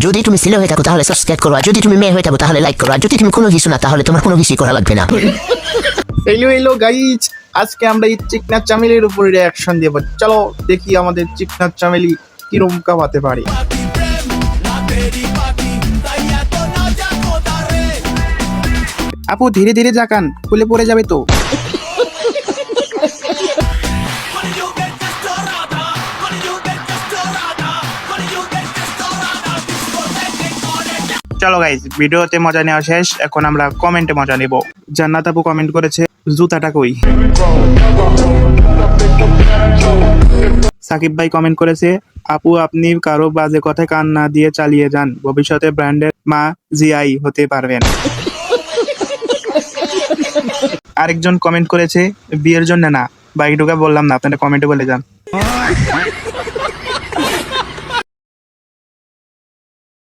যদি তুমি ছেলে হয়ে থাকো তাহলে সাবস্ক্রাইব করো, আর যদি তুমি মেয়ে হয়ে থাকো তাহলে লাইক করো, আর যদি তুমি কোনো কিছু না তাহলে তোমার কোনো কিছুই করা লাগবে না। হ্যালো গাইজ, আজকে আমরা এই চিকনা চামেলির উপরে রিয়াকশন দেব। চলো দেখি আমাদের চিকনা চামেলি কিরম কামাতে পারে। আপু ধীরে ধীরে যাকান, খুলে পড়ে যাবে তো। চলো গাইজ, ভিডিওতে মজা নেওয়া শেষ, এখন আমরা কমেন্টে মজা নেব। জান্নাত আপু কমেন্ট করেছে, জুতাটা কই। সাকিব ভাই কমেন্ট করেছে, আপু আপনি কারো বাজে কথায় কান না দিয়ে চালিয়ে যান, ভবিষ্যতে ব্র্যান্ডের মা জিআই হতে পারবেন। আরেকজন কমেন্ট করেছে, বিয়ের জন্য না, বাইক ঢোকা বললাম না, আপনারা কমেন্টে বলে যান।